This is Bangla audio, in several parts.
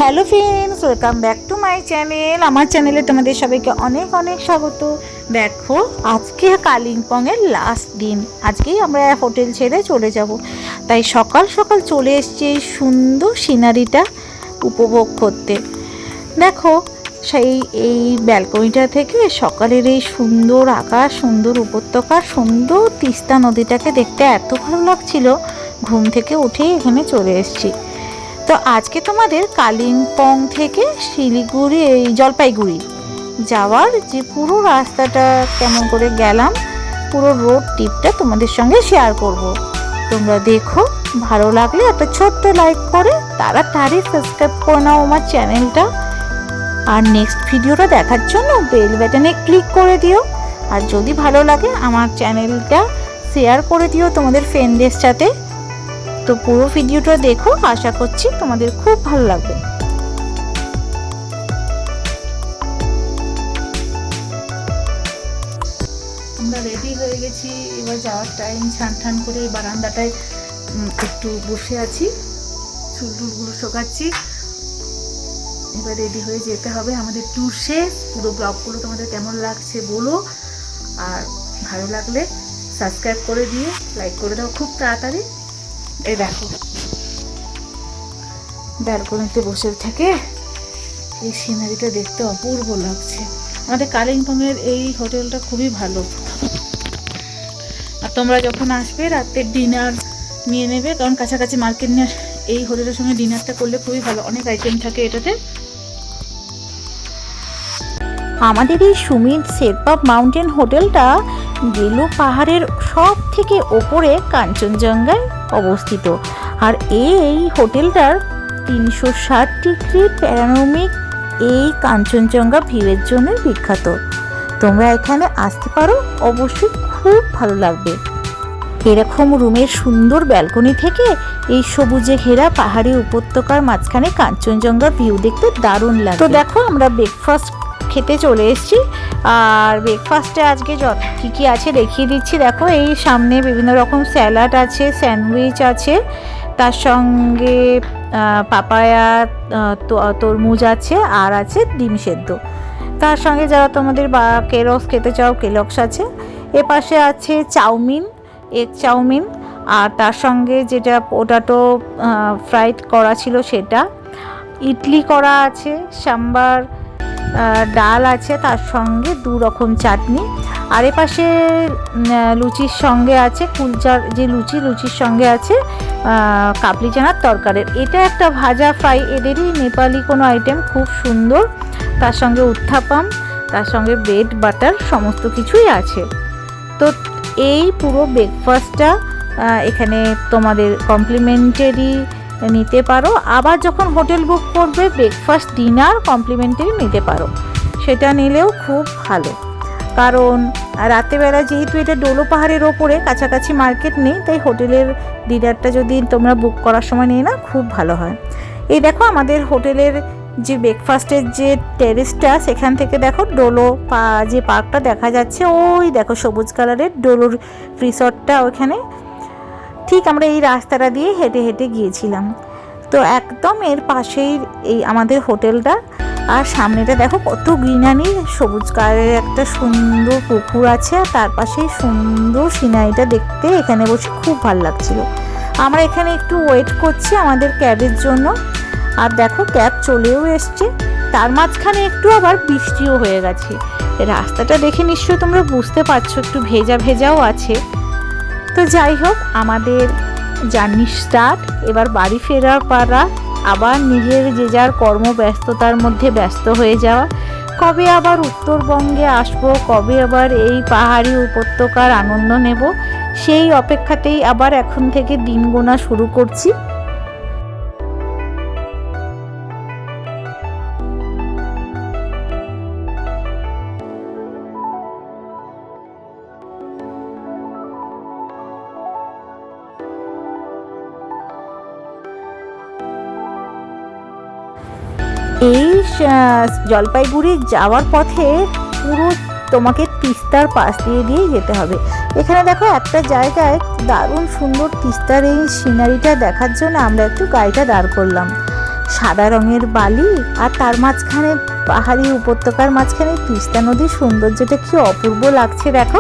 Hello friends, welcome back to my channel. আমার চ্যানেলে তোমাদের সবাইকে অনেক অনেক স্বাগত। দেখো, আজকে কালিম্পংয়ের লাস্ট দিন। আজকেই আমরা হোটেল ছেড়ে চলে যাব, তাই সকাল সকাল চলে এসেছি এই সুন্দর সিনারিটা উপভোগ করতে। দেখো, এই ব্যালকনিটা থেকে সকালের এই সুন্দর আকাশ, সুন্দর উপত্যকা, সুন্দর তিস্তা নদীটাকে দেখতে এত ভালো লাগছিল, ঘুম থেকে উঠেই এখানে চলে এসেছি। তো আজকে তোমাদের কালিম্পং থেকে শিলিগুড়ি, এই জলপাইগুড়ি যাওয়ার যে পুরো রাস্তাটা কেমন করে গেলাম, পুরো রোড ট্রিপটা তোমাদের সঙ্গে শেয়ার করব। তোমরা দেখো, ভালো লাগলে একটা ছোট্ট লাইক করে তাড়াতাড়ি সাবস্ক্রাইব করে নাও আমার চ্যানেলটা। আর নেক্সট ভিডিওটা দেখার জন্য বেল বাটনে ক্লিক করে দিও। আর যদি ভালো লাগে আমার চ্যানেলটা শেয়ার করে দিও তোমাদের ফ্রেন্ডদের সাথে। তো পুরো ভিডিওটা দেখো, আশা করছি তোমাদের খুব ভালো লাগবে। আমরা রেডি হয়ে গেছি, এবার যাওয়ার টাইম। স্নান করে এই বারান্দাটায় একটু বসে আছি, চুলগুলো শোকাচ্ছি। এবার রেডি হয়ে যেতে হবে, আমাদের ট্যুর শেষ। পুরো ব্লগগুলো তোমাদের কেমন লাগছে বলো, আর ভালো লাগলে সাবস্ক্রাইব করে দিয়ে লাইক করে দাও খুব তাড়াতাড়ি। এই দেখো, ব্যালকনিতে বসে থেকে এই সিনারিটা দেখতে অপূর্ব লাগছে। আমাদের কালিম্পংয়ের এই হোটেলটা খুবই ভালো। আর তোমরা যখন আসবে রাতের ডিনার নিয়ে নেবে, কারণ কাছাকাছি মার্কেট নিয়ে এই হোটেলের সঙ্গে ডিনারটা করলে খুবই ভালো, অনেক আইটেম থাকে এটাতে। আমাদের এই সুমিত শেরপা মাউন্টেন হোটেলটা গেলু পাহাড়ের সব থেকে ওপরে কাঞ্চনজঙ্ঘায় অবস্থিত। আর এই হোটেলটার 360 ডিগ্রি প্যানোরামিক এই কাঞ্চনজঙ্ঘা ভিউয়ের জন্য বিখ্যাত। তোমরা এখানে আসতে পারো, অবশ্যই খুব ভালো লাগবে। এরকম রুমের সুন্দর ব্যালকনি থেকে এই সবুজে ঘেরা পাহাড়ি উপত্যকার মাঝখানে কাঞ্চনজঙ্ঘা ভিউ দেখতে দারুণ লাগে। তো দেখো, আমরা ব্রেকফাস্ট খেতে চলে এসেছি। আর ব্রেকফাস্টে আজকে কী কী আছে দেখিয়ে দিচ্ছি। দেখো, এই সামনে বিভিন্ন রকম স্যালাড আছে, স্যান্ডউইচ আছে, তার সঙ্গে পাপায়া, তরমুজ আছে, আর আছে ডিম সেদ্ধ। তার সঙ্গে যারা তোমাদের কেলগস খেতে চাও, কেলগস আছে। এপাশে আছে চাউমিন, এগ চাউমিন, আর তার সঙ্গে যেটা পোটাটো ফ্রাইড করা ছিল সেটা, ইডলি করা আছে, সাম্বার, ডাল আছে, তার সঙ্গে 2 রকম চাটনি। আর এপাশে লুচির সঙ্গে আছে কুলচার, যে লুচির সঙ্গে আছে কাবলি চানার তরকারি। এটা একটা ভাজা ফ্রাই, এদেরই নেপালি কোনো আইটেম, খুব সুন্দর। তার সঙ্গে উত্থাপাম, তার সঙ্গে ব্রেড বাটার, সমস্ত কিছুই আছে। তো এই পুরো ব্রেকফাস্টটা এখানে তোমাদের কমপ্লিমেন্টারি নিতে পারো। আবার যখন হোটেল বুক করবে, ব্রেকফাস্ট ডিনার কমপ্লিমেন্টারি নিতে পারো, সেটা নিলেও খুব ভালো। কারণ রাতেবেলা যেহেতু এটা ডোলো পাহাড়ের ওপরে, কাছাকাছি মার্কেট নেই, তাই হোটেলের ডিনারটা যদি তোমরা বুক করার সময় নিয়ে না, খুব ভালো হয়। এই দেখো, আমাদের হোটেলের যে ব্রেকফাস্টের যে টেরেসটা, সেখান থেকে দেখো ডোলো যে পার্কটা দেখা যাচ্ছে। ওই দেখো সবুজ কালারের ডোলোর রিসর্টটা ওখানে। ঠিক আমরা এই রাস্তাটা দিয়ে হেঁটে হেঁটে গিয়েছিলাম। তো একদম এর পাশেই এই আমাদের হোটেলটা। আর সামনেটা দেখো কত গ্রিনারি, সবুজ কালারের একটা সুন্দর পুকুর আছে, আর তার পাশেই সুন্দর সিনারিটা দেখতে এখানে বসে খুব ভালো লাগছিল। আমরা এখানে একটু ওয়েট করছি আমাদের ক্যাবের জন্য। আর দেখো, ক্যাব চলেও এসছে। তার মাঝখানে একটু আবার বৃষ্টিও হয়ে গেছে। রাস্তাটা দেখে নিশ্চয়ই তোমরা বুঝতে পারছো, একটু ভেজা ভেজাও আছে। তো যাই হোক, আমাদের জার্নি স্টার্ট। এবার বাড়ি ফেরার পালা, আবার নিজের যে যার কর্মব্যস্ততার মধ্যে ব্যস্ত হয়ে যাওয়া। কবে আবার উত্তরবঙ্গে আসবো, কবে আবার এই পাহাড়ি উপত্যকার আনন্দ নেব, সেই অপেক্ষাতেই আবার এখন থেকে দিন গোনা শুরু করছি। এই জলপাইগুড়ি যাওয়ার পথে পুরো তোমাকে তিস্তার পাশ দিয়ে যেতে হবে। এখানে দেখো, একটা জায়গায় দারুণ সুন্দর তিস্তার এই সিনারিটা দেখার জন্য আমরা একটু গাড়িটা দাঁড় করলাম। সাদা রঙের বালি, আর তার মাঝখানে পাহাড়ি উপত্যকার মাঝখানে তিস্তা নদীর সৌন্দর্যটা কি অপূর্ব লাগছে দেখো।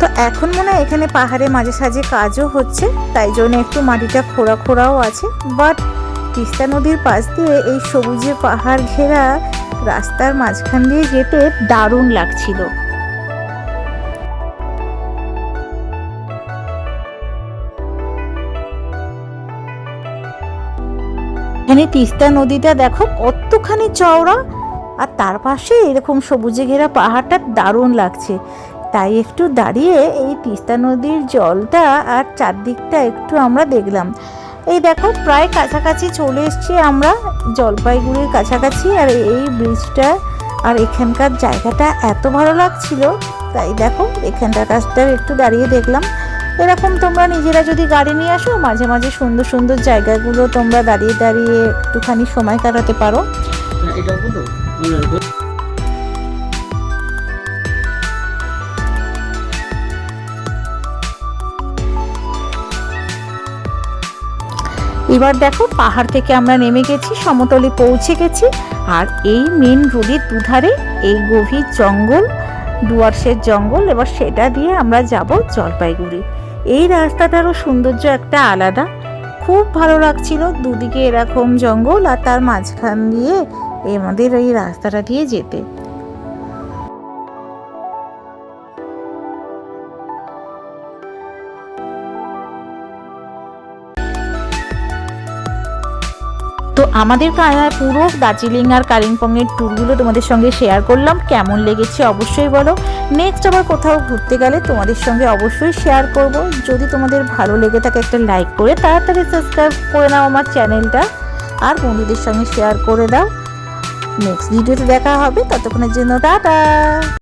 তো এখন মনে হয় এখানে পাহাড়ে মাঝে সাঝে কাজও হচ্ছে, তাই জন্য একটু মাটিটা খোঁড়া খোঁড়াও আছে। বাট তিস্তা নদীর পাশ দিয়ে এই সবুজে পাহাড় ঘেরা রাস্তার মাঝখান দিয়ে যেতে দারুণ লাগছিল। এখানে তিস্তা নদীটা দেখো কতখানি চওড়া, আর তার পাশে এরকম সবুজে ঘেরা পাহাড়টা দারুণ লাগছে। তাই একটু দাঁড়িয়ে এই তিস্তা নদীর জলটা আর চারদিকটা একটু আমরা দেখলাম। এই দেখো প্রায় কাছাকাছি চলে এসেছি আমরা, জলপাইগুড়ির কাছাকাছি। আর এই ব্রিজটা আর এখানকার জায়গাটা এত ভালো লাগছিল, তাই দেখো এখানটার কাছটা একটু দাঁড়িয়ে দেখলাম। এরকম তোমরা নিজেরা যদি গাড়ি নিয়ে আসো, মাঝে মাঝে সুন্দর সুন্দর জায়গাগুলো তোমরা দাঁড়িয়ে দাঁড়িয়ে একটুখানি সময় কাটাতে পারো। এবার দেখো পাহাড় থেকে আমরা নেমে গেছি, সমতলে পৌঁছে গেছি। আর এই মেন রোডের দুধারে এই গভীর জঙ্গল, ডুয়ার্সের জঙ্গল। এবার সেটা দিয়ে আমরা যাব জলপাইগুড়ি। এই রাস্তাটারও সৌন্দর্য একটা আলাদা, খুব ভালো লাগছিল। দুদিকে এরকম জঙ্গল আর তার মাঝখান দিয়ে আমাদের এই রাস্তাটা দিয়ে যেতে। তো আমাদের পুরো দার্জিলিং আর কালিম্পংয়ের ট্যুরগুলো তোমাদের সঙ্গে শেয়ার করলাম। কেমন লেগেছে অবশ্যই বলো। নেক্সট আবার কোথাও ঘুরতে গেলে তোমাদের সঙ্গে অবশ্যই শেয়ার করব। যদি তোমাদের ভালো লেগে থাকে একটা লাইক করে তাড়াতাড়ি সাবস্ক্রাইব করে নাও আমার চ্যানেলটা, আর বন্ধুদের সঙ্গে শেয়ার করে দাও। নেক্সট ভিডিওতে দেখা হবে, ততক্ষণের জন্য টাটা।